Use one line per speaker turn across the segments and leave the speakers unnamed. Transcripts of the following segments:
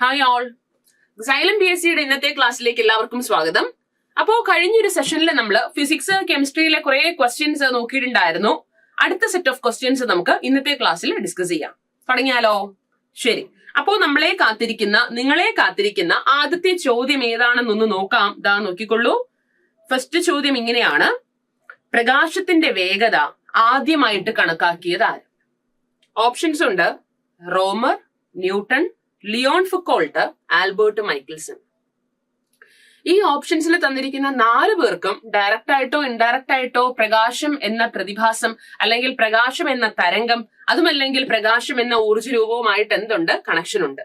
Hi all, xylem PSCയുടെ ഇന്നത്തെ ക്ലാസ്സിലേക്ക് എല്ലാവർക്കും സ്വാഗതം. അപ്പോ കഴിഞ്ഞൊരു സെഷനിൽ നമ്മൾ ഫിസിക്സ് കെമിസ്ട്രിയിലെ കുറെ ക്വസ്റ്റ്യൻസ് നോക്കിയിട്ടുണ്ടായിരുന്നു. അടുത്ത സെറ്റ് ഓഫ് ക്വസ്റ്റ്യൻസ് നമുക്ക് ഇന്നത്തെ ക്ലാസ്സിൽ ഡിസ്കസ് ചെയ്യാം. തുടങ്ങിയാലോ? ശരി. അപ്പോ നിങ്ങളെ കാത്തിരിക്കുന്ന ആദ്യത്തെ ചോദ്യം ഏതാണെന്നൊന്ന് നോക്കാം. ദാ നോക്കിക്കൊള്ളൂ. ഫസ്റ്റ് ചോദ്യം ഇങ്ങനെയാണ്: പ്രകാശത്തിന്റെ വേഗത ആദ്യമായിട്ട് കണക്കാക്കിയത് ആര്? ഓപ്ഷൻസ് ഉണ്ട്: റോമർ, newton, Leon Foucault, Albert Mikaelson. ഈ ഓപ്ഷൻസിൽ തന്നിരിക്കുന്ന 4 പേർക്കും ഡയറക്റ്റ് ആയിട്ടോ ഇൻഡയറക്റ്റ് ആയിട്ടോ പ്രകാശം എന്ന പ്രതിഭാസം അല്ലെങ്കിൽ പ്രകാശം എന്ന തരംഗം, അതുമല്ലെങ്കിൽ പ്രകാശം എന്ന ഊർജ്ജ രൂപവുമായിട്ട് എന്തുണ്ട്? കണക്ഷൻ ഉണ്ട്.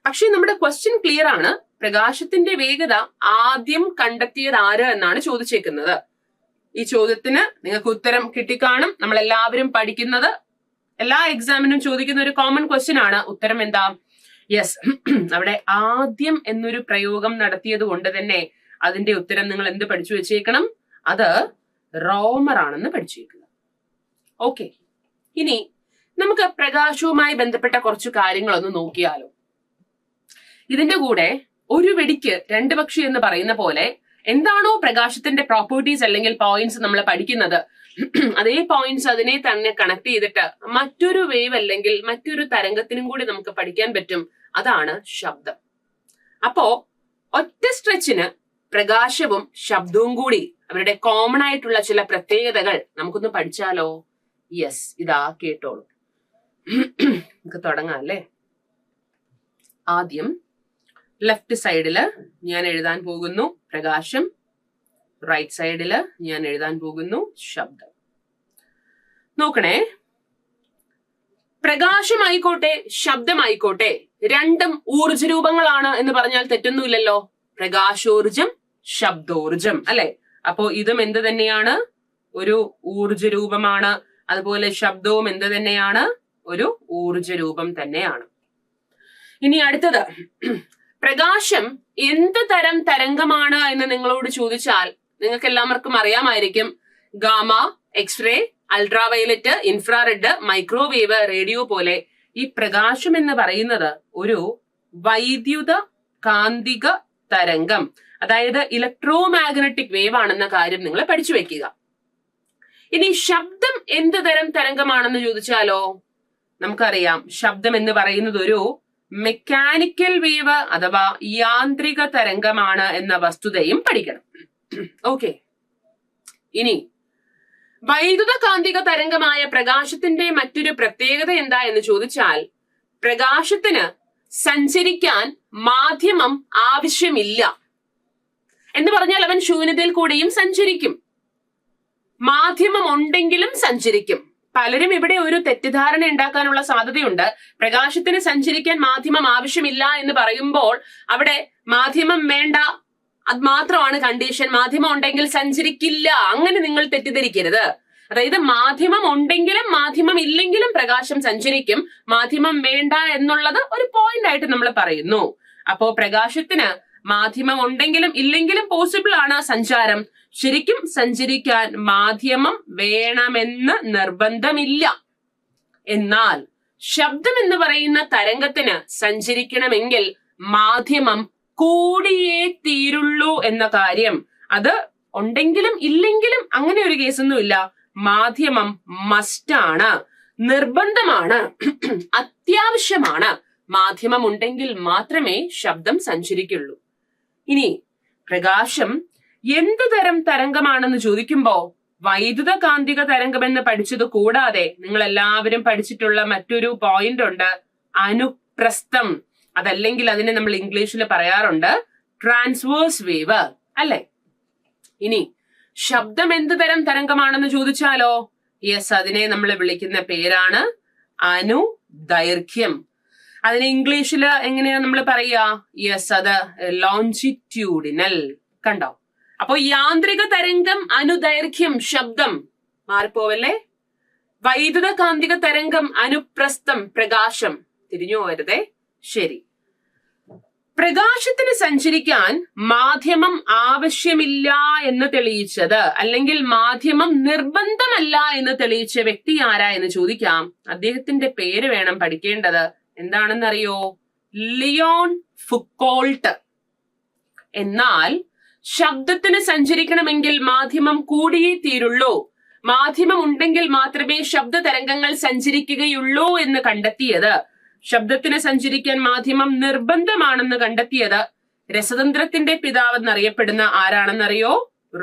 പക്ഷെ നമ്മുടെ ക്വസ്റ്റ്യൻ ക്ലിയർ ആണ്. പ്രകാശത്തിന്റെ വേഗത ആദ്യം കണ്ടെത്തിയത് ആര് എന്നാണ് ചോദിച്ചേക്കുന്നത്. ഈ ചോദ്യത്തിന് നിങ്ങൾക്ക് ഉത്തരം കിട്ടിക്കാണും. നമ്മൾ എല്ലാവരും പഠിക്കുന്നത്, എല്ലാ എക്സാമിനും ചോദിക്കുന്ന ഒരു കോമൺ ക്വസ്റ്റ്യൻ ആണ്. ഉത്തരം എന്താ? യെസ്, അവിടെ ആദ്യം എന്നൊരു പ്രയോഗം നടത്തിയത് കൊണ്ട് തന്നെ അതിന്റെ ഉത്തരം നിങ്ങൾ എന്ത് പഠിച്ചു വെച്ചേക്കണം? അത് റോമർ ആണെന്ന് പഠിച്ചേക്കുക. ഓക്കെ, ഇനി നമുക്ക് പ്രകാശവുമായി ബന്ധപ്പെട്ട കുറച്ച് കാര്യങ്ങളൊന്ന് നോക്കിയാലോ. ഇതിന്റെ കൂടെ ഒരു വെടിക്ക് 2 പക്ഷി എന്ന് പറയുന്ന പോലെ എന്താണോ പ്രകാശത്തിന്റെ പ്രോപ്പർട്ടീസ് അല്ലെങ്കിൽ പോയിന്റ്സ് നമ്മൾ പഠിക്കുന്നത്, അതേ പോയിന്റ്സ് അതിനെ തന്നെ കണക്ട് ചെയ്തിട്ട് മറ്റൊരു വേവ് അല്ലെങ്കിൽ മറ്റൊരു തരംഗത്തിനും കൂടി നമുക്ക് പഠിക്കാൻ പറ്റും. അതാണ് ശബ്ദം. അപ്പോ ഒറ്റ സ്ട്രെച്ചിന് പ്രകാശവും ശബ്ദവും കൂടി അവരുടെ കോമൺ ആയിട്ടുള്ള ചില പ്രത്യേകതകൾ നമുക്കൊന്ന് പഠിച്ചാലോ? യെസ്, ഇതാ കേട്ടോളൂ. നമുക്ക് തുടങ്ങാം അല്ലേ? ആദ്യം ലെഫ്റ്റ് സൈഡില് ഞാൻ എഴുതാൻ പോകുന്നു പ്രകാശം, റൈറ്റ് സൈഡില് ഞാൻ എഴുതാൻ പോകുന്നു ശബ്ദം. നോക്കണേ, പ്രകാശമായിക്കോട്ടെ ശബ്ദമായിക്കോട്ടെ രണ്ടും ഊർജ രൂപങ്ങളാണ് എന്ന് പറഞ്ഞാൽ തെറ്റൊന്നുമില്ലല്ലോ. പ്രകാശോർജം, ശബ്ദോർജം, അല്ലെ? അപ്പോ ഇതും എന്ത് തന്നെയാണ്? ഒരു ഊർജ രൂപമാണ്. അതുപോലെ ശബ്ദവും എന്ത് തന്നെയാണ്? ഒരു ഊർജ രൂപം തന്നെയാണ്. ഇനി അടുത്തത്, പ്രകാശം എന്ത് തരം തരംഗമാണ് എന്ന് നിങ്ങളോട് ചോദിച്ചാൽ നിങ്ങൾക്ക് എല്ലാവർക്കും അറിയാമായിരിക്കും. Gamma, X ray, ultraviolet, infrared, microwave, radio പോലെ ഈ പ്രകാശം എന്ന് പറയുന്നത് ഒരു വൈദ്യുത കാന്തിക തരംഗം, അതായത് ഇലക്ട്രോ മാഗ്നറ്റിക് വേവ് ആണെന്ന കാര്യം നിങ്ങൾ പഠിച്ചു വെക്കുക. ഇനി ശബ്ദം എന്ത് തരം തരംഗമാണെന്ന് ചോദിച്ചാലോ? നമുക്കറിയാം, ശബ്ദം എന്ന് പറയുന്നത് ഒരു മെക്കാനിക്കൽ വേവ് അഥവാ യാന്ത്രിക തരംഗമാണ് എന്ന വസ്തുതയും പഠിക്കണം. ഓക്കെ, ഇനി വൈദ്യുത കാന്തിക തരംഗമായ പ്രകാശത്തിന്റെ മറ്റൊരു പ്രത്യേകത എന്താ എന്ന് ചോദിച്ചാൽ, പ്രകാശത്തിന് സഞ്ചരിക്കാൻ മാധ്യമം ആവശ്യമില്ല. എന്ന് പറഞ്ഞാൽ അവൻ ശൂന്യതയിൽ കൂടെയും സഞ്ചരിക്കും. മാധ്യമം ഉണ്ടെങ്കിലും സഞ്ചരിക്കും. പലരും ഇവിടെ ഒരു തെറ്റിദ്ധാരണ ഉണ്ടാക്കാനുള്ള സാധ്യതയുണ്ട്. പ്രകാശത്തിന് സഞ്ചരിക്കാൻ മാധ്യമം ആവശ്യമില്ല എന്ന് പറയുമ്പോൾ അവിടെ മാധ്യമം വേണ്ട, അത് മാത്രമാണ് കണ്ടീഷൻ, മാധ്യമം ഉണ്ടെങ്കിൽ സഞ്ചരിക്കില്ല, അങ്ങനെ നിങ്ങൾ തെറ്റിദ്ധരിക്കരുത്. അതായത് മാധ്യമം ഉണ്ടെങ്കിലും മാധ്യമം ഇല്ലെങ്കിലും പ്രകാശം സഞ്ചരിക്കും. മാധ്യമം വേണ്ട എന്നുള്ളത് ഒരു പോയിന്റ് ആയിട്ട് നമ്മൾ പറയുന്നു. അപ്പോ പ്രകാശത്തിന് മാധ്യമം ഉണ്ടെങ്കിലും ഇല്ലെങ്കിലും പോസിബിൾ ആണ് സഞ്ചാരം. ശരിക്കും സഞ്ചരിക്കാൻ മാധ്യമം വേണമെന്ന് നിർബന്ധമില്ല. എന്നാൽ ശബ്ദം എന്ന് പറയുന്ന തരംഗത്തിന് സഞ്ചരിക്കണമെങ്കിൽ മാധ്യമം കൂടിയേ തീരുള്ളൂ എന്ന കാര്യം, അത് ഉണ്ടെങ്കിലും ഇല്ലെങ്കിലും അങ്ങനെ ഒരു കേസൊന്നുമില്ല. മാധ്യമം മസ്റ്റാണ്, നിർബന്ധമാണ്, അത്യാവശ്യമാണ്. മാധ്യമം ഉണ്ടെങ്കിൽ മാത്രമേ ശബ്ദം സഞ്ചരിക്കുള്ളൂ. ഇനി പ്രകാശം എന്ത് തരം തരംഗമാണെന്ന് ചോദിക്കുമ്പോ വൈദ്യുത കാന്തിക തരംഗം എന്ന് പഠിച്ചത് കൂടാതെ നിങ്ങൾ എല്ലാവരും പഠിച്ചിട്ടുള്ള മറ്റൊരു പോയിന്റ് ഉണ്ട്, അനുപ്രസ്ഥം. അതല്ലെങ്കിൽ അതിനെ നമ്മൾ ഇംഗ്ലീഷിൽ പറയാറുണ്ട് ട്രാൻസ്വേഴ്സ് വേവ്, അല്ലെ? ഇനി ശബ്ദം എന്ത് തരം തരംഗമാണെന്ന് ചോദിച്ചാലോ? യെസ്, അതിനെ നമ്മൾ വിളിക്കുന്ന പേരാണ് അനുദൈർഘ്യം. അതിനെ ഇംഗ്ലീഷിൽ എങ്ങനെയാ നമ്മൾ പറയാ? യെസ്, അത് ലോഞ്ചിറ്റ്യൂഡിനൽ. കണ്ടോ? അപ്പോ യാന്ത്രിക തരംഗം, അനുദൈർഘ്യം, ശബ്ദം മാറിപ്പോവല്ലേ? വൈദ്യുത കാന്തിക തരംഗം, അനുപ്രസ്ഥം, പ്രകാശം. തിരിഞ്ഞു പോകരുതേ. ശരി, പ്രകാശത്തിന് സഞ്ചരിക്കാൻ മാധ്യമം ആവശ്യമില്ല എന്ന് തെളിയിച്ചത്, അല്ലെങ്കിൽ മാധ്യമം നിർബന്ധമല്ല എന്ന് തെളിയിച്ച വ്യക്തി ആരാ എന്ന് ചോദിക്കാം. അദ്ദേഹത്തിന്റെ പേര് വേണം പഠിക്കേണ്ടത്. എന്താണെന്നറിയോ? Leon Foucault. എന്നാൽ ശബ്ദത്തിന് സഞ്ചരിക്കണമെങ്കിൽ മാധ്യമം കൂടിയേ തീരുള്ളൂ, മാധ്യമം ഉണ്ടെങ്കിൽ മാത്രമേ ശബ്ദ തരംഗങ്ങൾ സഞ്ചരിക്കുകയുള്ളൂ എന്ന് കണ്ടെത്തിയത്, ശബ്ദത്തിന് സഞ്ചരിക്കാൻ മാധ്യമം നിർബന്ധമാണെന്ന് കണ്ടെത്തിയത് രസതന്ത്രത്തിന്റെ പിതാവ് എന്നറിയപ്പെടുന്ന ആരാണെന്നറിയോ?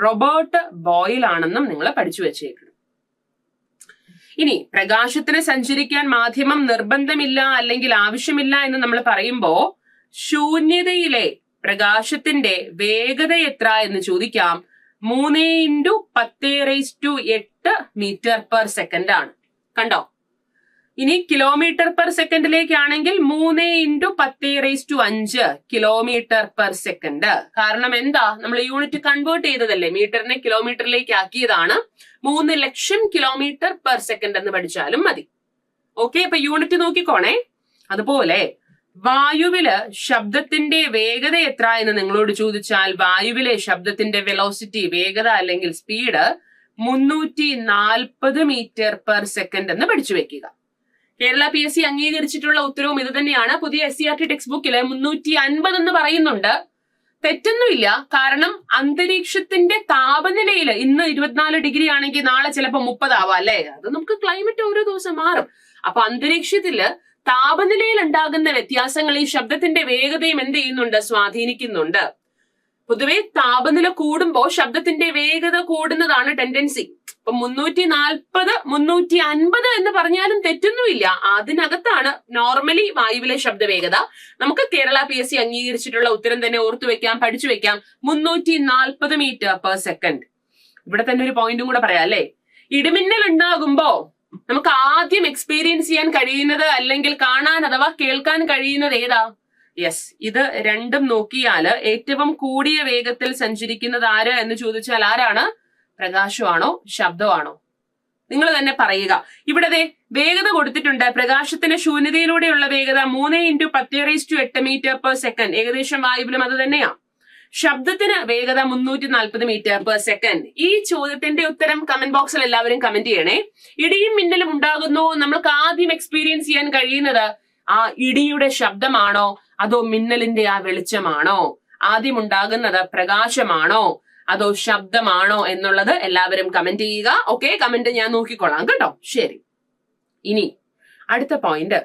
റോബർട്ട് ബോയിൽ ആണെന്നും നിങ്ങൾ പഠിച്ചു വെച്ചേക്കണം. ഇനി പ്രകാശത്തിന് സഞ്ചരിക്കാൻ മാധ്യമം നിർബന്ധമില്ല അല്ലെങ്കിൽ ആവശ്യമില്ല എന്ന് നമ്മൾ പറയുമ്പോ ശൂന്യതയിലെ പ്രകാശത്തിന്റെ വേഗത എത്ര എന്ന് ചോദിക്കാം. 3x10⁸ മീറ്റർ പെർ സെക്കൻഡ് ആണ്. കണ്ടോ? ഇനി കിലോമീറ്റർ പെർ സെക്കൻഡിലേക്കാണെങ്കിൽ 3x10⁵ കിലോമീറ്റർ പെർ സെക്കൻഡ്. കാരണം എന്താ? നമ്മൾ യൂണിറ്റ് കൺവേർട്ട് ചെയ്തതല്ലേ, മീറ്ററിനെ കിലോമീറ്ററിലേക്ക് ആക്കിയതാണ്. 3 ലക്ഷം കിലോമീറ്റർ പെർ സെക്കൻഡ് എന്ന് പഠിച്ചാലും മതി. ഓക്കെ, അപ്പൊ യൂണിറ്റ് നോക്കിക്കോണേ. അതുപോലെ വായുവില് ശബ്ദത്തിന്റെ വേഗത എത്ര എന്ന് നിങ്ങളോട് ചോദിച്ചാൽ വായുവിലെ ശബ്ദത്തിന്റെ വെലോസിറ്റി, വേഗത അല്ലെങ്കിൽ സ്പീഡ് 340 മീറ്റർ പെർ സെക്കൻഡ് എന്ന് പഠിച്ചു വെക്കുക. കേരള PSC അംഗീകരിച്ചിട്ടുള്ള ഉത്തരവും ഇത് തന്നെയാണ്. പുതിയ SCERT ടെക്സ്റ്റ് ബുക്കില് 350 എന്ന് പറയുന്നുണ്ട്. തെറ്റൊന്നുമില്ല. കാരണം അന്തരീക്ഷത്തിന്റെ താപനിലയിൽ ഇന്ന് 24 ഡിഗ്രി ആണെങ്കിൽ നാളെ ചിലപ്പോ 30 ആവാം അല്ലെ? അത് നമുക്ക് ക്ലൈമറ്റ് ഓരോ ദിവസം മാറും. അപ്പൊ അന്തരീക്ഷത്തില് താപനിലയിൽ ഉണ്ടാകുന്ന വ്യത്യാസങ്ങൾ ഈ ശബ്ദത്തിന്റെ വേഗതയും എന്ത് ചെയ്യുന്നുണ്ട്? സ്വാധീനിക്കുന്നുണ്ട്. പൊതുവെ താപനില കൂടുമ്പോ ശബ്ദത്തിന്റെ വേഗത കൂടുന്നതാണ് ടെൻഡൻസി. ഇപ്പൊ 340, 350 എന്ന് പറഞ്ഞാലും തെറ്റൊന്നുമില്ല. അതിനകത്താണ് നോർമലി വായുവിലെ ശബ്ദവേഗത. നമുക്ക് കേരള PSC അംഗീകരിച്ചിട്ടുള്ള ഉത്തരം തന്നെ ഓർത്തു വെക്കാം, പഠിച്ചു വെക്കാം. 340 മീറ്റർ പെർ സെക്കൻഡ്. ഇവിടെ തന്നെ ഒരു പോയിന്റും കൂടെ പറയാം അല്ലെ? ഇടിമിന്നൽ ഉണ്ടാകുമ്പോ നമുക്ക് ആദ്യം എക്സ്പീരിയൻസ് ചെയ്യാൻ കഴിയുന്നത് അല്ലെങ്കിൽ കാണാൻ അഥവാ കേൾക്കാൻ കഴിയുന്നത് ഏതാ? യെസ്, ഇത് രണ്ടും നോക്കിയാല് ഏറ്റവും കൂടിയ വേഗത്തിൽ സഞ്ചരിക്കുന്നത് ആര് എന്ന് ചോദിച്ചാൽ ആരാണ്? പ്രകാശമാണോ ശബ്ദമാണോ? നിങ്ങൾ തന്നെ പറയുക. ഇവിടെ വേഗത കൊടുത്തിട്ടുണ്ട്. പ്രകാശത്തിന് ശൂന്യതയിലൂടെയുള്ള വേഗത 3x10⁸ മീറ്റർ പെർ സെക്കൻഡ്. ഏകദേശം വായുവിലും അത് തന്നെയാ. ശബ്ദത്തിന് വേഗത 340 മീറ്റർ പെർ സെക്കൻഡ്. ഈ ചോദ്യത്തിന്റെ ഉത്തരം കമന്റ് ബോക്സിൽ എല്ലാവരും കമന്റ് ചെയ്യണേ. ഇടിയും മിന്നലും ഉണ്ടാകുന്നു, നമ്മൾക്ക് ആദ്യം എക്സ്പീരിയൻസ് ചെയ്യാൻ കഴിയുന്നത് ആ ഇടിയുടെ ശബ്ദമാണോ അതോ മിന്നലിന്റെ ആ വെളിച്ചമാണോ? ആദ്യം ഉണ്ടാകുന്നത് പ്രകാശമാണോ അതോ ശബ്ദമാണോ എന്നുള്ളത് എല്ലാവരും കമന്റ് ചെയ്യുക. ഓക്കെ, കമന്റ് ഞാൻ നോക്കിക്കൊള്ളാം കേട്ടോ. ശരി, ഇനി അടുത്ത പോയിന്റ്.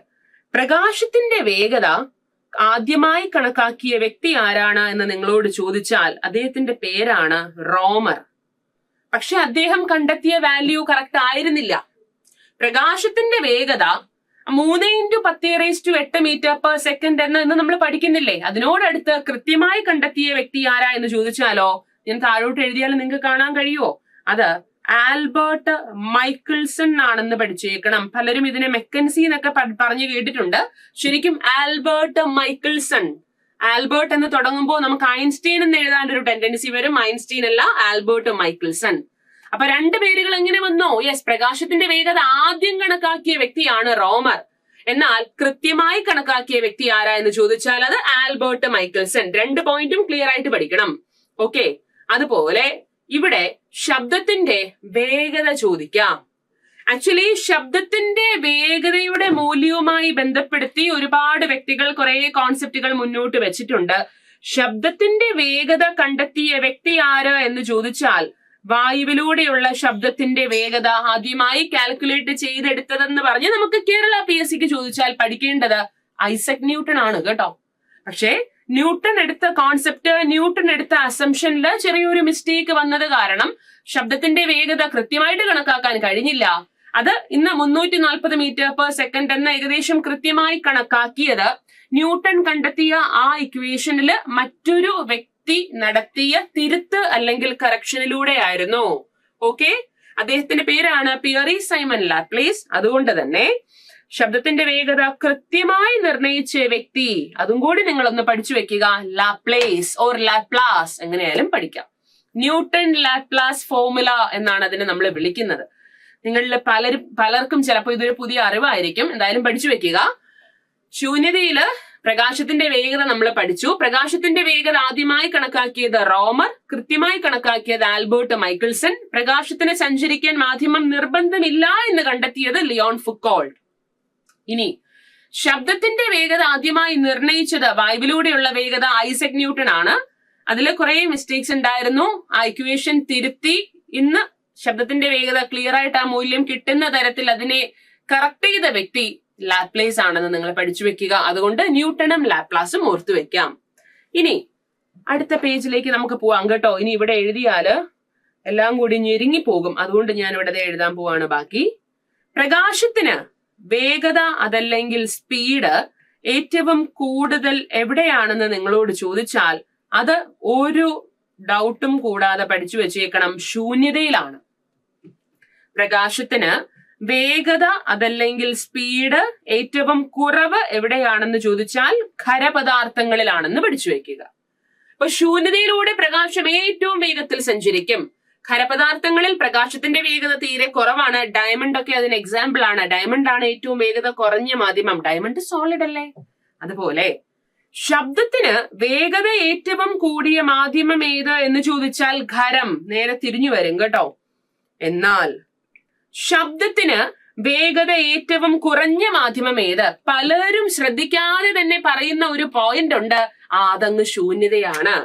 പ്രകാശത്തിന്റെ വേഗത ആദ്യമായി കണക്കാക്കിയ വ്യക്തി ആരാണ് എന്ന് നിങ്ങളോട് ചോദിച്ചാൽ അദ്ദേഹത്തിന്റെ പേരാണ് റോമർ. പക്ഷെ അദ്ദേഹം കണ്ടെത്തിയ വാല്യൂ കറക്റ്റ് ആയിരുന്നില്ല. പ്രകാശത്തിന്റെ വേഗത 3x10⁸ മീറ്റർ പെർ സെക്കൻഡ് എന്ന് നമ്മൾ പഠിക്കുന്നില്ലേ? അതിനോടടുത്ത് കൃത്യമായി കണ്ടെത്തിയ വ്യക്തി ആരാ എന്ന് ചോദിച്ചാലോ ഞാൻ താഴോട്ട് എഴുതിയാൽ നിങ്ങൾക്ക് കാണാൻ കഴിയുമോ? അത് ആൽബർട്ട് മൈക്കിൾസൺ ആണെന്ന് പഠിച്ചേക്കണം. പലരും ഇതിനെ മെക്കൻസി എന്നൊക്കെ പറഞ്ഞു കേട്ടിട്ടുണ്ട്. ശരിക്കും ആൽബർട്ട് മൈക്കിൾസൺ. ആൽബർട്ട് എന്ന് തുടങ്ങുമ്പോൾ നമുക്ക് ഐൻസ്റ്റീൻ എന്ന് എഴുതാൻ ഒരു ടെൻഡൻസി വരും. ഐൻസ്റ്റീൻ അല്ല, ആൽബർട്ട് മൈക്കിൾസൺ. അപ്പൊ രണ്ട് പേരുകൾ എങ്ങനെ വന്നോ? യെസ്, പ്രകാശത്തിന്റെ വേഗത ആദ്യം കണക്കാക്കിയ വ്യക്തിയാണ് റോമർ. എന്നാൽ കൃത്യമായി കണക്കാക്കിയ വ്യക്തി ആരാ എന്ന് ചോദിച്ചാൽ അത് ആൽബർട്ട് മൈക്കിൾസൺ. 2 പോയിന്റും ക്ലിയർ ആയിട്ട് പഠിക്കണം. ഓക്കെ, അതുപോലെ ഇവിടെ ശബ്ദത്തിന്റെ വേഗത ചോദിക്കാം. ആക്ച്വലി ശബ്ദത്തിന്റെ വേഗതയുടെ മൂല്യവുമായി ബന്ധപ്പെടുത്തി ഒരുപാട് വ്യക്തികൾ കുറെ കോൺസെപ്റ്റുകൾ മുന്നോട്ട് വെച്ചിട്ടുണ്ട്. ശബ്ദത്തിന്റെ വേഗത കണ്ടെത്തിയ വ്യക്തി ആര് എന്ന് ചോദിച്ചാൽ വായുവിലൂടെയുള്ള ശബ്ദത്തിന്റെ വേഗത ആദ്യമായി കാൽക്കുലേറ്റ് ചെയ്തെടുത്തതെന്ന് പറഞ്ഞ് നമുക്ക് കേരള PSCക്ക് ചോദിച്ചാൽ പഠിക്കേണ്ടത് ഐസക് ന്യൂട്ടൺ ആണ് കേട്ടോ. പക്ഷേ ന്യൂട്ടൺ എടുത്ത കോൺസെപ്റ്റ്, ന്യൂട്ടൺ എടുത്ത അസംഷനിൽ ചെറിയൊരു മിസ്റ്റേക്ക് വന്നത് കാരണം ശബ്ദത്തിന്റെ വേഗത കൃത്യമായിട്ട് കണക്കാക്കാൻ കഴിഞ്ഞില്ല. അത് ഇന്ന് 340 മീറ്റർ പെർ സെക്കൻഡ് എന്ന ഏകദേശം കൃത്യമായി കണക്കാക്കിയത് ന്യൂട്ടൺ കണ്ടെത്തിയ ആ ഇക്വേഷനില് മറ്റൊരു വ്യക്തി നടത്തിയ തിരുത്ത് അല്ലെങ്കിൽ കറക്ഷനിലൂടെ ആയിരുന്നു. ഓക്കെ, അദ്ദേഹത്തിന്റെ പേരാണ് പിയറി സൈമൺ ലാപ്ലേസ്. അതുകൊണ്ട് തന്നെ ശബ്ദത്തിന്റെ വേഗത കൃത്യമായി നിർണയിച്ച വ്യക്തി, അതും കൂടി നിങ്ങളൊന്ന് പഠിച്ചു വെക്കുക. ലാപ്ലേസ് ഓർ ലാപ്ലാസ് എങ്ങനെയായാലും പഠിക്കാം. ന്യൂട്ടൺ ലാപ്ലാസ് ഫോർമുല എന്നാണ് അതിനെ നമ്മൾ വിളിക്കുന്നത്. നിങ്ങളിൽ പലർക്കും ചിലപ്പോൾ ഇതൊരു പുതിയ അറിവായിരിക്കും. എന്തായാലും പഠിച്ചു വെക്കുക. ശൂന്യതയില് പ്രകാശത്തിന്റെ വേഗത നമ്മൾ പഠിച്ചു. പ്രകാശത്തിന്റെ വേഗത ആദ്യമായി കണക്കാക്കിയത് റോമർ, കൃത്യമായി കണക്കാക്കിയത് ആൽബർട്ട് മൈക്കിൾസൺ. പ്രകാശത്തിന് സഞ്ചരിക്കാൻ മാധ്യമം നിർബന്ധമില്ല എന്ന് കണ്ടെത്തിയത് ലിയോൺ ഫുക്കോൾട്ട്. ഇനി ശബ്ദത്തിന്റെ വേഗത ആദ്യമായി നിർണയിച്ചത് വായുവിലൂടെയുള്ള വേഗത ഐസക് ന്യൂട്ടൺ ആണ്. അതിൽ കുറെ മിസ്റ്റേക്സ് ഉണ്ടായിരുന്നു. ആ ഇക്വേഷൻ തിരുത്തി ഇന്ന് ശബ്ദത്തിന്റെ വേഗത ക്ലിയർ ആയിട്ട് ആ മൂല്യം കിട്ടുന്ന തരത്തിൽ അതിനെ കറക്റ്റ് ചെയ്ത വ്യക്തി ലാപ്ലേസ് ആണെന്ന് നിങ്ങൾ പഠിച്ചു വെക്കുക. അതുകൊണ്ട് ന്യൂട്ടണും ലാപ്ലാസും ഓർത്തു വെക്കാം. ഇനി അടുത്ത പേജിലേക്ക് നമുക്ക് പോവാം കേട്ടോ. ഇനി ഇവിടെ എഴുതിയാല് എല്ലാം കൂടി ഞെരുങ്ങി പോകും. അതുകൊണ്ട് ഞാൻ ഇവിടെ എഴുതാൻ പോവാണ് ബാക്കി. പ്രകാശത്തിന് വേഗത അതല്ലെങ്കിൽ സ്പീഡ് ഏറ്റവും കൂടുതൽ എവിടെയാണെന്ന് നിങ്ങളോട് ചോദിച്ചാൽ അത് ഒരു ഡൗട്ടും കൂടാതെ പഠിച്ചു വെച്ചേക്കണം, ശൂന്യതയിലാണ്. പ്രകാശത്തിന് വേഗത അതല്ലെങ്കിൽ സ്പീഡ് ഏറ്റവും കുറവ് എവിടെയാണെന്ന് ചോദിച്ചാൽ ഖരപദാർത്ഥങ്ങളിലാണെന്ന് പഠിച്ചു വെക്കുക. അപ്പൊ ശൂന്യതയിലൂടെ പ്രകാശം ഏറ്റവും വേഗത്തിൽ സഞ്ചരിക്കും. ഖരപദാർത്ഥങ്ങളിൽ പ്രകാശത്തിന്റെ വേഗത തീരെ കുറവാണ്. ഡയമണ്ട് ഒക്കെ അതിന് എക്സാമ്പിൾ ആണ്. ഡയമണ്ട് ആണ് ഏറ്റവും വേഗത കുറഞ്ഞ മാധ്യമം. ഡയമണ്ട് സോളിഡ് അല്ലേ? അതുപോലെ ശബ്ദത്തിന് വേഗത ഏറ്റവും കൂടിയ മാധ്യമം ഏത് എന്ന് ചോദിച്ചാൽ ഖരം. നേരെ തിരിഞ്ഞു വരും കേട്ടോ. എന്നാൽ ശബ്ദത്തിന് വേഗത ഏറ്റവും കുറഞ്ഞ മാധ്യമം ഏത്? പലരും ശ്രദ്ധിക്കാതെ തന്നെ പറയുന്ന ഒരു പോയിന്റ് ഉണ്ട്, അതങ്ങ് ശൂന്യതയാണ്.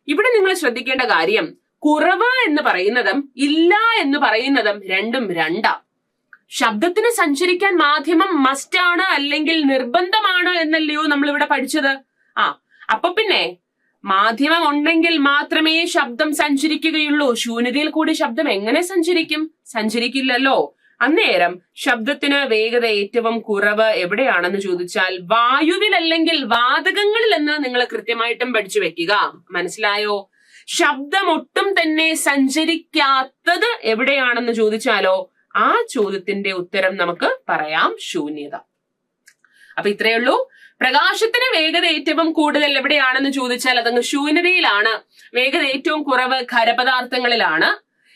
ഇവിടെ നിങ്ങൾ ശ്രദ്ധിക്കേണ്ട കാര്യം, കുറവ് എന്ന് പറയുന്നതും ഇല്ല എന്ന് പറയുന്നതും രണ്ടും രണ്ടാ. ശബ്ദത്തിന് സഞ്ചരിക്കാൻ മാധ്യമം മസ്റ്റ് ആണ് അല്ലെങ്കിൽ നിർബന്ധമാണ് എന്നല്ലയോ നമ്മൾ ഇവിടെ പഠിച്ചത്. അപ്പൊ പിന്നെ മാധ്യമം ഉണ്ടെങ്കിൽ മാത്രമേ ശബ്ദം സഞ്ചരിക്കുകയുള്ളൂ. ശൂന്യതയിൽ കൂടി ശബ്ദം എങ്ങനെ സഞ്ചരിക്കും? സഞ്ചരിക്കില്ലല്ലോ. അന്നേരം ശബ്ദത്തിന് വേഗത ഏറ്റവും കുറവ് എവിടെയാണെന്ന് ചോദിച്ചാൽ വായുവിൽ അല്ലെങ്കിൽ വാതകങ്ങളിൽ എന്ന് നിങ്ങൾ കൃത്യമായിട്ടും പഠിച്ചു വെക്കുക. മനസ്സിലായോ? ശബ്ദം ഒട്ടും തന്നെ സഞ്ചരിക്കാത്തത് എവിടെയാണെന്ന് ചോദിച്ചാലോ ആ ചോദ്യത്തിന്റെ ഉത്തരം നമുക്ക് പറയാം ശൂന്യത. അപ്പൊ ഇത്രയേ ഉള്ളൂ. പ്രകാശത്തിന് വേഗത ഏറ്റവും കൂടുതൽ എവിടെയാണെന്ന് ചോദിച്ചാൽ അതങ്ങ് ശൂന്യതയിലാണ്. വേഗത ഏറ്റവും കുറവ് ഖരപദാർത്ഥങ്ങളിലാണ്.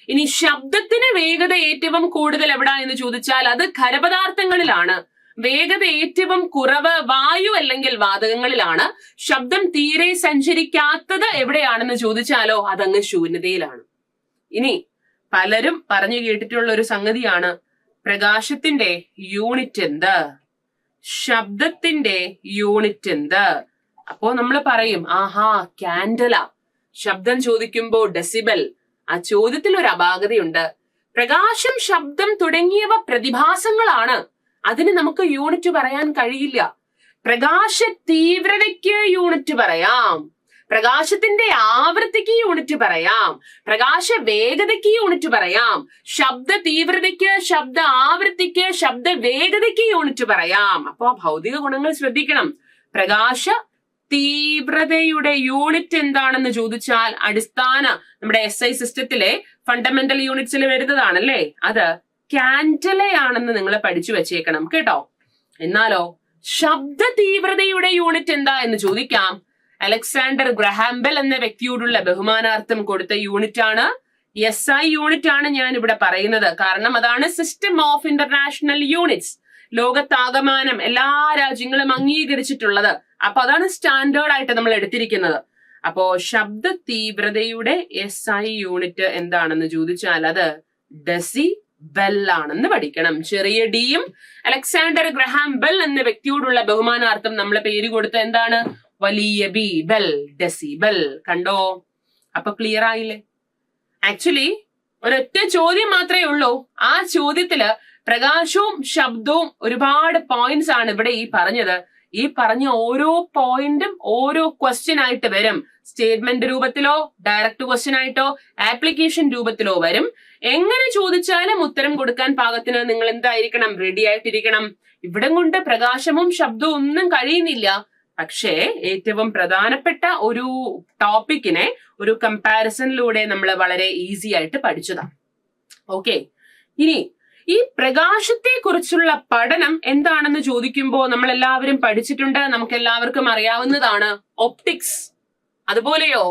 ഇനി ശബ്ദത്തിന് വേഗത ഏറ്റവും കൂടുതൽ എവിടാ എന്ന് ചോദിച്ചാൽ അത് ഖരപദാർത്ഥങ്ങളിലാണ്. വേഗത ഏറ്റവും കുറവ് വായു അല്ലെങ്കിൽ വാതകങ്ങളിലാണ്. ശബ്ദം തീരെ സഞ്ചരിക്കാത്തത് എവിടെയാണെന്ന് ചോദിച്ചാലോ അതങ്ങ് ശൂന്യതയിലാണ്. ഇനി പലരും പറഞ്ഞു കേട്ടിട്ടുള്ള ഒരു സംഗതിയാണ് പ്രകാശത്തിന്റെ യൂണിറ്റ് എന്ത്, ശബ്ദത്തിന്റെ യൂണിറ്റ് എന്ത്. അപ്പോ നമ്മൾ പറയും ക്യാൻഡല. ശബ്ദം ചോദിക്കുമ്പോ ഡെസിബൽ. ആ ചോദ്യത്തിൽ ഒരു അപാകതയുണ്ട്. പ്രകാശം, ശബ്ദം തുടങ്ങിയവ പ്രതിഭാസങ്ങളാണ്. അതിന് നമുക്ക് യൂണിറ്റ് പറയാൻ കഴിയില്ല. പ്രകാശ തീവ്രതയ്ക്ക് യൂണിറ്റ് പറയാം, പ്രകാശത്തിന്റെ ആവൃത്തിക്ക് യൂണിറ്റ് പറയാം, പ്രകാശ വേഗതയ്ക്ക് യൂണിറ്റ് പറയാം, ശബ്ദ തീവ്രതയ്ക്ക്, ശബ്ദ ആവൃത്തിക്ക്, ശബ്ദ വേഗതയ്ക്ക് യൂണിറ്റ് പറയാം. അപ്പൊ ഭൗതിക ഗുണങ്ങൾ ശ്രദ്ധിക്കണം. പ്രകാശ തീവ്രതയുടെ യൂണിറ്റ് എന്താണെന്ന് ചോദിച്ചാൽ അടിസ്ഥാന നമ്മുടെ SI സിസ്റ്റത്തിലെ ഫണ്ടമെന്റൽ യൂണിറ്റ്സിൽ വരുന്നതാണല്ലേ, അത് ക്യാൻഡലയാണെന്ന് നിങ്ങൾ പഠിച്ചു വെച്ചേക്കണം കേട്ടോ. എന്നാലോ ശബ്ദ തീവ്രതയുടെ യൂണിറ്റ് എന്താ എന്ന് ചോദിക്കാം. അലക്സാണ്ടർ ഗ്രഹാം ബെൽ എന്ന വ്യക്തിയോടുള്ള ബഹുമാനാർത്ഥം കൊടുത്ത യൂണിറ്റ് ആണ് SI യൂണിറ്റ് ആണ് ഞാൻ ഇവിടെ പറയുന്നത്. കാരണം അതാണ് സിസ്റ്റം ഓഫ് ഇന്റർനാഷണൽ യൂണിറ്റ്സ്, ലോകത്താകമാനം എല്ലാ രാജ്യങ്ങളും അംഗീകരിച്ചിട്ടുള്ളത്. അപ്പൊ അതാണ് സ്റ്റാൻഡേർഡ് ആയിട്ട് നമ്മൾ എടുത്തിരിക്കുന്നത്. അപ്പോ ശബ്ദ തീവ്രതയുടെ SI യൂണിറ്റ് എന്താണെന്ന് ചോദിച്ചാൽ അത് ഡെസി ബെൽ ആണെന്ന് പഠിക്കണം. ചെറിയ ഡിയും അലക്സാണ്ടർ ഗ്രഹാം ബെൽ എന്ന വ്യക്തിയോടുള്ള ബഹുമാനാർത്ഥം നമ്മൾ പേര് കൊടുത്ത എന്താണ്? വലിയ ബി, ബെൽ, ഡെസിബെൽ. കണ്ടോ? അപ്പൊ ക്ലിയർ ആയില്ലേ? ആക്ച്വലി ഒരൊറ്റ ചോദ്യം മാത്രമേ ഉള്ളൂ. ആ ചോദ്യത്തില് പ്രകാശവും ശബ്ദവും ഒരുപാട് പോയിന്റ്സ് ആണ് ഇവിടെ ഈ പറഞ്ഞത്. ഈ പറഞ്ഞ ഓരോ പോയിന്റും ഓരോ ക്വസ്റ്റ്യൻ ആയിട്ട് വരും. സ്റ്റേറ്റ്മെന്റ് രൂപത്തിലോ ഡയറക്റ്റ് ക്വസ്റ്റ്യൻ ആയിട്ടോ ആപ്ലിക്കേഷൻ രൂപത്തിലോ വരും. എങ്ങനെ ചോദിച്ചാലും ഉത്തരം കൊടുക്കാൻ പാകത്തിന് നിങ്ങൾ എന്തായിരിക്കണം? റെഡി ആയിട്ടിരിക്കണം. ഇവിടം കൊണ്ട് പ്രകാശവും ശബ്ദവും ഒന്നും കഴിയുന്നില്ല. പക്ഷേ ഏറ്റവും പ്രധാനപ്പെട്ട ഒരു ടോപ്പിക്കിനെ ഒരു കമ്പാരിസണിലൂടെ നമ്മൾ വളരെ ഈസി ആയിട്ട് പഠിച്ചതാണ്. ഓക്കെ, ഇനി ഈ പ്രകാശത്തെ കുറിച്ചുള്ള പഠനം എന്താണെന്ന് ചോദിക്കുമ്പോൾ നമ്മൾ എല്ലാവരും പഠിച്ചിട്ടുണ്ട്, നമുക്ക് എല്ലാവർക്കും അറിയാവുന്നതാണ് ഒപ്റ്റിക്സ്. അതുപോലെയോ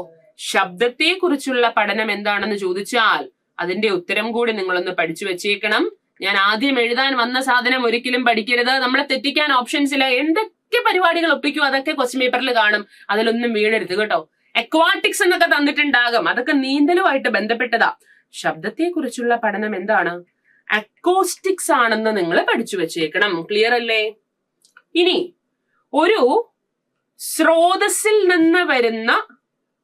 ശബ്ദത്തെ കുറിച്ചുള്ള പഠനം എന്താണെന്ന് ചോദിച്ചാൽ അതിന്റെ ഉത്തരം കൂടി നിങ്ങളൊന്ന് പഠിച്ചു വെച്ചേക്കണം. ഞാൻ ആദ്യം എഴുതാൻ വന്ന സാധനം ഒരിക്കലും പഠിക്കരുത്. നമ്മളെ തെറ്റിക്കാൻ ഓപ്ഷൻസിൽ എന്തൊക്കെ പരിപാടികൾ ഒപ്പിക്കും അതൊക്കെ ക്വസ്റ്റ്യൻ പേപ്പറിൽ കാണും. അതിലൊന്നും വീഴരുത് കേട്ടോ. അക്വാട്ടിക്സ് എന്നൊക്കെ തന്നിട്ടുണ്ടാകും, അതൊക്കെ നീന്തലുമായിട്ട് ബന്ധപ്പെട്ടതാ. ശബ്ദത്തെ കുറിച്ചുള്ള പഠനം എന്താണ്? അക്കോസ്റ്റിക്സ് ആണെന്ന് നിങ്ങൾ പഠിച്ചു വെച്ചേക്കണം. ക്ലിയർ അല്ലേ? ഇനി ഒരു സ്രോതസ്സിൽ നിന്ന് വരുന്ന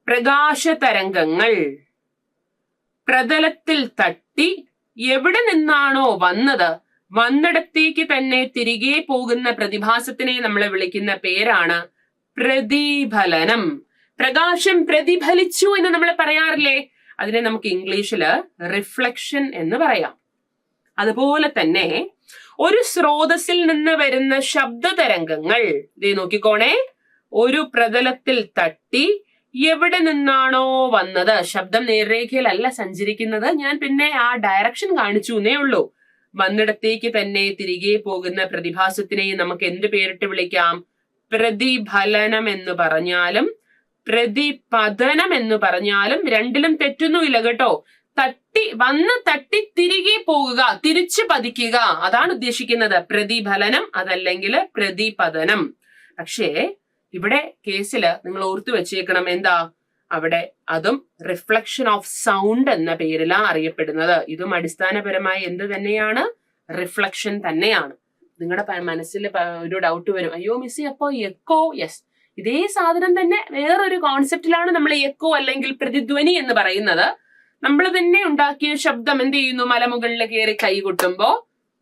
പ്രകാശ തരംഗങ്ങൾ പ്രതലത്തിൽ തട്ടി എവിടെ നിന്നാണോ വന്നത് വന്നിടത്തേക്ക് തന്നെ തിരികെ പോകുന്ന പ്രതിഭാസത്തിനെ നമ്മൾ വിളിക്കുന്ന പേരാണ് പ്രതിഫലനം. പ്രകാശം പ്രതിഫലിച്ചു എന്ന് നമ്മൾ പറയാറില്ലേ, അതിനെ നമുക്ക് ഇംഗ്ലീഷില് റിഫ്ലക്ഷൻ എന്ന് പറയാം. അതുപോലെ തന്നെ ഒരു സ്രോതസ്സിൽ നിന്ന് വരുന്ന ശബ്ദ തരംഗങ്ങൾ ദേ നോക്കിക്കോണേ, ഒരു പ്രതലത്തിൽ തട്ടി എവിടെ നിന്നാണോ വന്നത്, ശബ്ദം നേർരേഖയിലല്ല സഞ്ചരിക്കുന്നത്, ഞാൻ പിന്നെ ആ ഡയറക്ഷൻ കാണിച്ചു എന്നേ ഉള്ളൂ. വന്നിടത്തേക്ക് തന്നെ തിരികെ പോകുന്ന പ്രതിഭാസത്തിനെ നമുക്ക് എന്ത് പേരിട്ട് വിളിക്കാം? പ്രതിഫലനം എന്ന് പറഞ്ഞാലും പ്രതിപതനം എന്ന് പറഞ്ഞാലും രണ്ടിലും തെറ്റൊന്നുമില്ല കേട്ടോ. തട്ടി തിരികെ പോകുക, തിരിച്ചു പതിക്കുക, അതാണ് ഉദ്ദേശിക്കുന്നത് പ്രതിഫലനം, അതല്ലെങ്കിൽ പ്രതിപതനം. പക്ഷേ ഇവിടെ കേസില് നിങ്ങൾ ഓർത്തു വെച്ചേക്കണം, എന്താ അവിടെ അതും റിഫ്ലക്ഷൻ ഓഫ് സൗണ്ട് എന്ന പേരിലാണ് അറിയപ്പെടുന്നത്. ഇതും അടിസ്ഥാനപരമായി എന്ത് തന്നെയാണ്? റിഫ്ലക്ഷൻ തന്നെയാണ്. നിങ്ങളുടെ മനസ്സിൽ ഒരു ഡൗട്ട് വരും, അയ്യോ മിസ്സി അപ്പോ എക്കോ? യെസ്, ഇതേ സാധനം തന്നെ വേറൊരു കോൺസെപ്റ്റിലാണ് നമ്മൾ എക്കോ അല്ലെങ്കിൽ പ്രതിധ്വനി എന്ന് പറയുന്നത്. നമ്മൾ തന്നെ ഉണ്ടാക്കിയ ശബ്ദം എന്ത് ചെയ്യുന്നു? മലമുകളിൽ കയറി കൈകൊട്ടുമ്പോ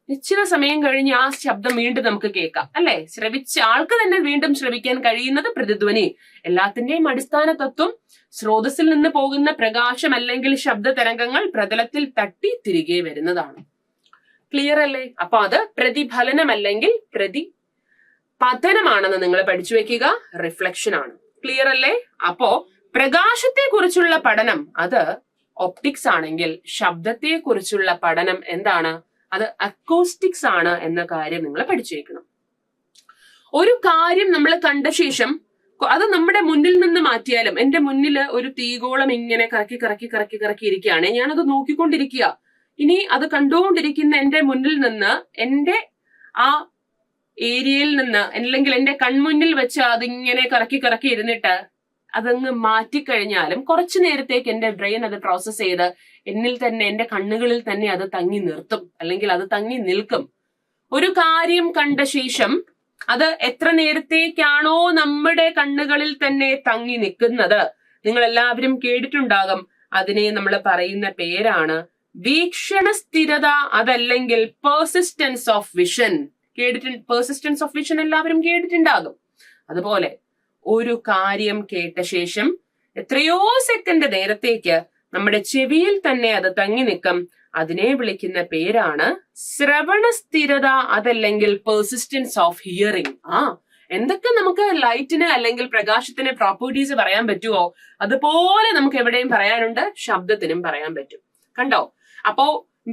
നിശ്ചിത സമയം കഴിഞ്ഞ് ആ ശബ്ദം വീണ്ടും നമുക്ക് കേൾക്കാം, അല്ലെ? ശ്രവിച്ച ആൾക്ക് തന്നെ വീണ്ടും ശ്രവിക്കാൻ കഴിയുന്നത് പ്രതിധ്വനി. എല്ലാത്തിന്റെയും അടിസ്ഥാന തത്വം സ്രോതസ്സിൽ നിന്ന് പോകുന്ന പ്രകാശം അല്ലെങ്കിൽ ശബ്ദ തരംഗങ്ങൾ പ്രതലത്തിൽ തട്ടി തിരികെ വരുന്നതാണ്. ക്ലിയർ അല്ലേ? അപ്പൊ അത് പ്രതിഫലനം അല്ലെങ്കിൽ പ്രതിപതനമാണെന്ന് നിങ്ങൾ പഠിച്ചു വെക്കുക. റിഫ്ലക്ഷൻ ആണ്. ക്ലിയർ അല്ലേ? അപ്പോ പ്രകാശത്തെ കുറിച്ചുള്ള പഠനം അത് ഒപ്റ്റിക്സ് ആണെങ്കിൽ ശബ്ദത്തെ കുറിച്ചുള്ള പഠനം എന്താണ്? അത് അക്കോസ്റ്റിക്സ് ആണ് എന്ന കാര്യം നിങ്ങൾ പഠിച്ചേക്കണം. ഒരു കാര്യം നമ്മൾ കണ്ട ശേഷം അത് നമ്മുടെ മുന്നിൽ നിന്ന് മാറ്റിയാലും, എന്റെ മുന്നിൽ ഒരു തീഗോളം ഇങ്ങനെ കറക്കി ഇരിക്കുകയാണ്, ഞാനത് നോക്കിക്കൊണ്ടിരിക്കുക. ഇനി അത് കണ്ടുകൊണ്ടിരിക്കുന്ന എന്റെ മുന്നിൽ നിന്ന്, എന്റെ ആ ഏരിയയിൽ നിന്ന്, അല്ലെങ്കിൽ എന്റെ കൺമുന്നിൽ വെച്ച് അതിങ്ങനെ കറക്കി ഇരുന്നിട്ട് അതങ്ങ് മാറ്റിക്കഴിഞ്ഞാലും കുറച്ചു നേരത്തേക്ക് എന്റെ ബ്രെയിൻ അത് പ്രോസസ് ചെയ്ത് എന്നിൽ തന്നെ, എന്റെ കണ്ണുകളിൽ തന്നെ അത് തങ്ങി നിർത്തും, അല്ലെങ്കിൽ അത് തങ്ങി നിൽക്കും. ഒരു കാര്യം കണ്ട ശേഷം അത് എത്ര നേരത്തേക്കാണോ നമ്മുടെ കണ്ണുകളിൽ തന്നെ തങ്ങി നിൽക്കുന്നത്, നിങ്ങൾ എല്ലാവരും കേട്ടിട്ടുണ്ടാകും, അതിനെ നമ്മൾ പറയുന്ന പേരാണ് വീക്ഷണ സ്ഥിരത, അതല്ലെങ്കിൽ persistence of vision. Persistence of vision എല്ലാവരും കേട്ടിട്ടുണ്ടാകും. അതുപോലെ ഒരു കാര്യം കേട്ട ശേഷം എത്രയോ സെക്കൻഡ് നേരത്തേക്ക് നമ്മുടെ ചെവിയിൽ തന്നെ അത് തങ്ങി നിൽക്കും. അതിനെ വിളിക്കുന്ന പേരാണ് ശ്രവണ സ്ഥിരത, അതല്ലെങ്കിൽ പെർസിസ്റ്റൻസ് ഓഫ് ഹിയറിംഗ്. എന്തൊക്കെ നമുക്ക് ലൈറ്റിന് അല്ലെങ്കിൽ പ്രകാശത്തിന് പ്രോപ്പർട്ടീസ് പറയാൻ പറ്റുമോ, അതുപോലെ നമുക്ക് എവിടെയും പറയാനുണ്ട്, ശബ്ദത്തിനും പറയാൻ പറ്റും. കണ്ടോ? അപ്പോ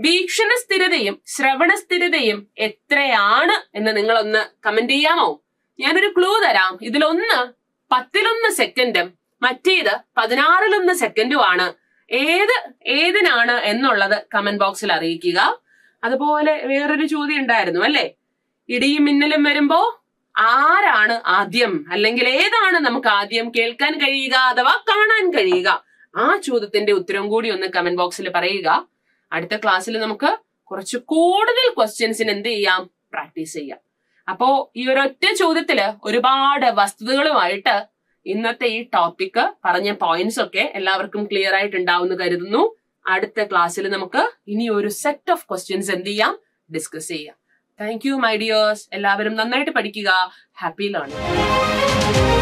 വീക്ഷണ സ്ഥിരതയും ശ്രവണ സ്ഥിരതയും എത്രയാണ് എന്ന് നിങ്ങളൊന്ന് കമന്റ് ചെയ്യാമോ? ഞാനൊരു ക്ലൂ തരാം. ഇതിലൊന്ന് 10 സെക്കൻഡും മറ്റേത് 16 സെക്കൻഡുമാണ്. ഏതിനാണ് എന്നുള്ളത് കമന്റ് ബോക്സിൽ അറിയിക്കുക. അതുപോലെ വേറൊരു ചോദ്യം ഉണ്ടായിരുന്നു, അല്ലെ? ഇടിയും മിന്നലും വരുമ്പോ ആരാണ് ആദ്യം, അല്ലെങ്കിൽ ഏതാണ് നമുക്ക് ആദ്യം കേൾക്കാൻ കഴിയുക അഥവാ കാണാൻ കഴിയുക? ആ ചോദ്യത്തിന്റെ ഉത്തരം കൂടി ഒന്ന് കമന്റ് ബോക്സിൽ പറയുക. അടുത്ത ക്ലാസ്സിൽ നമുക്ക് കുറച്ച് കൂടുതൽ ക്വസ്റ്റ്യൻസിന് എന്ത് ചെയ്യാം? പ്രാക്ടീസ് ചെയ്യാം. അപ്പോ ഈ ഒരൊറ്റ ചോദ്യത്തില് ഒരുപാട് വസ്തുതകളുമായിട്ട് ഇന്നത്തെ ഈ ടോപ്പിക് പറഞ്ഞ പോയിന്റ്സ് ഒക്കെ എല്ലാവർക്കും ക്ലിയർ ആയിട്ടുണ്ടാവുമെന്ന് കരുതുന്നു. അടുത്ത ക്ലാസ്സിൽ നമുക്ക് ഇനി ഒരു സെറ്റ് ഓഫ് ക്വസ്റ്റ്യൻസ് എന്ത് ചെയ്യാം? ഡിസ്കസ് ചെയ്യാം. Thank you my dears. എല്ലാവരും നന്നായിട്ട് പഠിക്കുക. Happy learning.